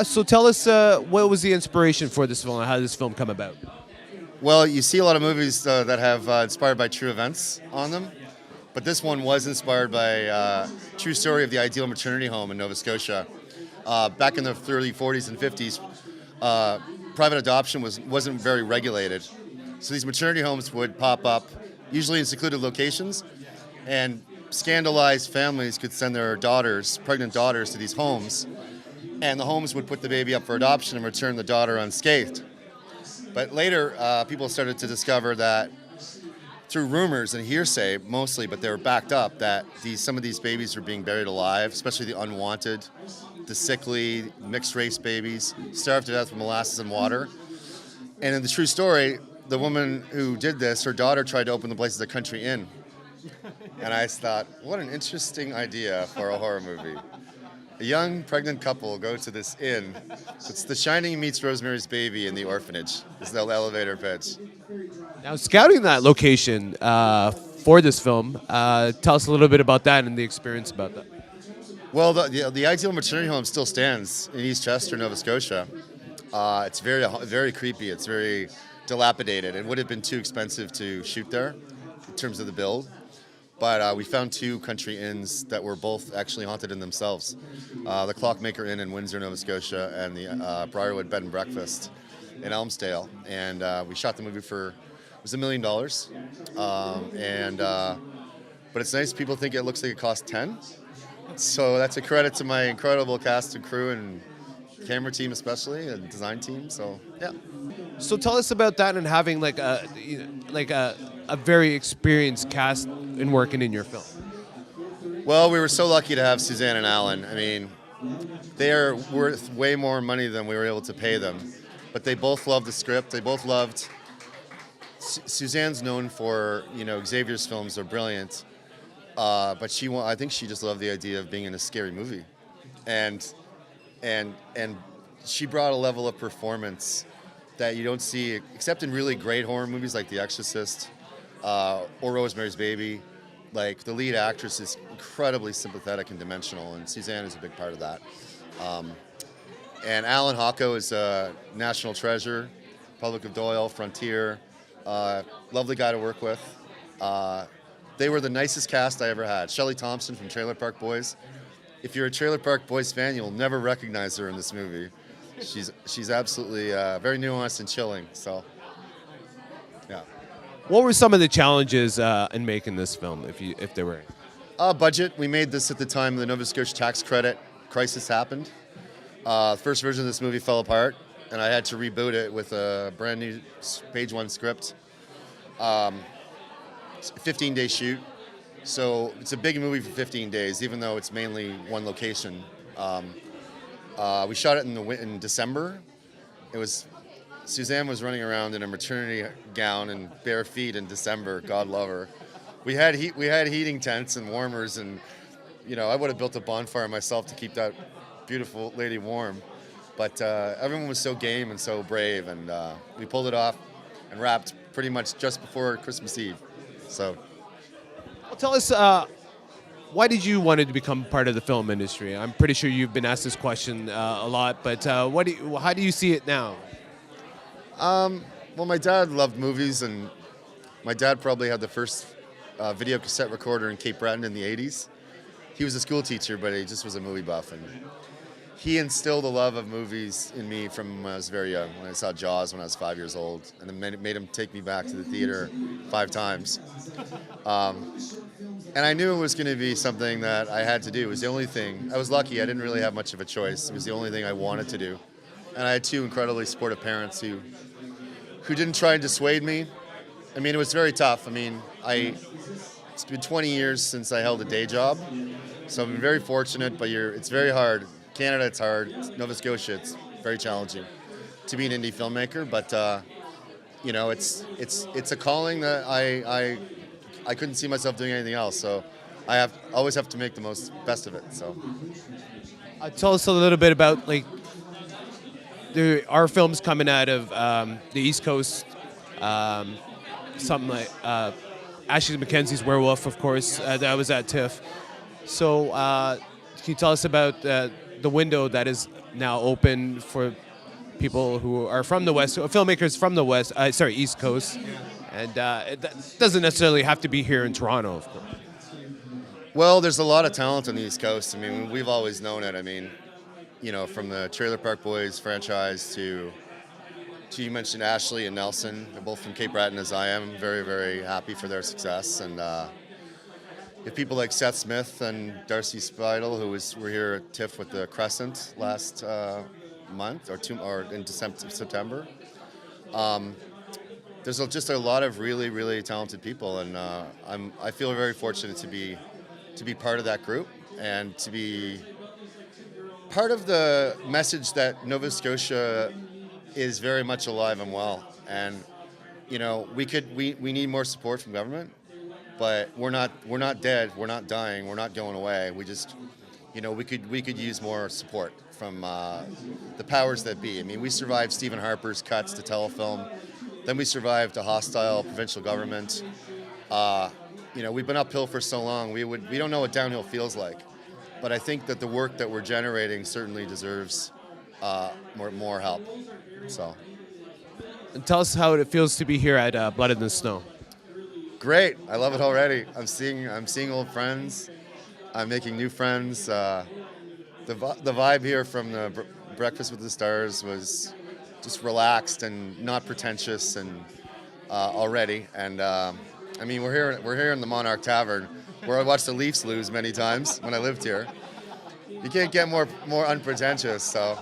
So tell us, what was the inspiration for this film, and how did this film come about? Well, you see a lot of movies that have inspired by true events on them, but this one was inspired by a true story of the ideal maternity home in Nova Scotia. Back in the early 40s and 50s, private adoption wasn't very regulated. So these maternity homes would pop up, usually in secluded locations, and scandalized families could send their daughters, pregnant daughters, to these homes, and the homes would put the baby up for adoption and return the daughter unscathed. But later, people started to discover that through rumors and hearsay mostly, but they were backed up, that some of these babies were being buried alive, especially the unwanted, the sickly, mixed-race babies, starved to death from molasses and water. And in the true story, the woman who did this, her daughter tried to open the place as a country inn. And I thought, what an interesting idea for a horror movie. A young pregnant couple go to this inn. It's The Shining meets Rosemary's Baby in the orphanage. It's the elevator pitch. Now, scouting that location for this film, tell us a little bit about that and the experience about that. Well, the ideal maternity home still stands in East Chester, Nova Scotia. It's very creepy. It's very dilapidated. It would have been too expensive to shoot there in terms of the build. But we found two country inns that were both actually haunted in themselves. The Clockmaker Inn in Windsor, Nova Scotia, and the Briarwood Bed and Breakfast in Elmsdale. And we shot the movie for, it was $1 million. But it's nice, people think it looks like it cost 10. So that's a credit to my incredible cast and crew and camera team especially, and design team, so yeah. So tell us about that and having like a very experienced cast in working in your film. Well, we were so lucky to have Suzanne and Alan. I mean, they are worth way more money than we were able to pay them, but they both loved the script. They both loved, Suzanne's known for, Xavier's films are brilliant, but I think she just loved the idea of being in a scary movie. And she brought a level of performance that you don't see except in really great horror movies like The Exorcist or Rosemary's Baby. Like, the lead actress is incredibly sympathetic and dimensional, and Suzanne is a big part of that. And Alan Hocko is a national treasure, Public of Doyle, Frontier, lovely guy to work with. They were the nicest cast I ever had. Shelley Thompson from Trailer Park Boys. If you're a Trailer Park Boys fan, you'll never recognize her in this movie. She's absolutely very nuanced and chilling. So, yeah. What were some of the challenges in making this film, if there were? Budget. We made this at the time the Nova Scotia tax credit crisis happened. The first version of this movie fell apart, and I had to reboot it with a brand new page one script. 15-day shoot. So it's a big movie for 15 days, even though it's mainly one location. We shot it in December. Suzanne was running around in a maternity gown and bare feet in December. God love her. We had heating tents and warmers, and I would have built a bonfire myself to keep that beautiful lady warm. But everyone was so game and so brave, and we pulled it off and wrapped pretty much just before Christmas Eve. So. Well, tell us, why did you want to become part of the film industry? I'm pretty sure you've been asked this question a lot, but how do you see it now? Well, my dad loved movies, and my dad probably had the first video cassette recorder in Cape Breton in the 80s. He was a school teacher, but he just was a movie buff, and he instilled a love of movies in me from when I was very young. When I saw Jaws when I was 5 years old, and it made him take me back to the theater 5 times. And I knew it was going to be something that I had to do. It was the only thing. I was lucky. I didn't really have much of a choice. It was the only thing I wanted to do. And I had 2 incredibly supportive parents who didn't try and dissuade me. I mean, it was very tough. I mean, it's been 20 years since I held a day job, so I've been very fortunate, but it's very hard. Canada, it's hard. Nova Scotia, it's very challenging to be an indie filmmaker, but it's a calling that I couldn't see myself doing anything else, so I always have to make the best of it. So, tell us a little bit about there are films coming out of the East Coast, something like Ashley Mackenzie's Werewolf, of course, that was at TIFF. So can you tell us about the window that is now open for people who are from the West, filmmakers from the West, East Coast, and it doesn't necessarily have to be here in Toronto, of course. Well, there's a lot of talent on the East Coast. I mean, we've always known it. I mean, from the Trailer Park Boys franchise to you mentioned Ashley and Nelson. They're both from Cape Breton, as I am. Very, very happy for their success. And if people like Seth Smith and Darcy Speidel, who were here at TIFF with the Crescent last month or in September. There's just a lot of really, really talented people, and I feel very fortunate to be part of that group and to be part of the message that Nova Scotia is very much alive and well. And we need more support from government, but we're not dead, we're not dying, we're not going away. We just we could use more support from the powers that be. I mean, we survived Stephen Harper's cuts to telefilm, then we survived a hostile provincial government. We've been uphill for so long. We don't know what downhill feels like, but I think that the work that we're generating certainly deserves more help. So, And tell us how it feels to be here at Blood in the Snow. Great, I love it already. I'm seeing old friends. I'm making new friends. The vibe here from the Breakfast with the Stars was just relaxed and not pretentious and already. And I mean, we're here in the Monarch Tavern, where I watched the Leafs lose many times when I lived here. You can't get more unpretentious. So,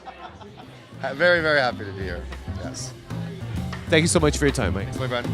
very, very happy to be here. Yes. Thank you so much for your time, Mike. Thanks, my friend.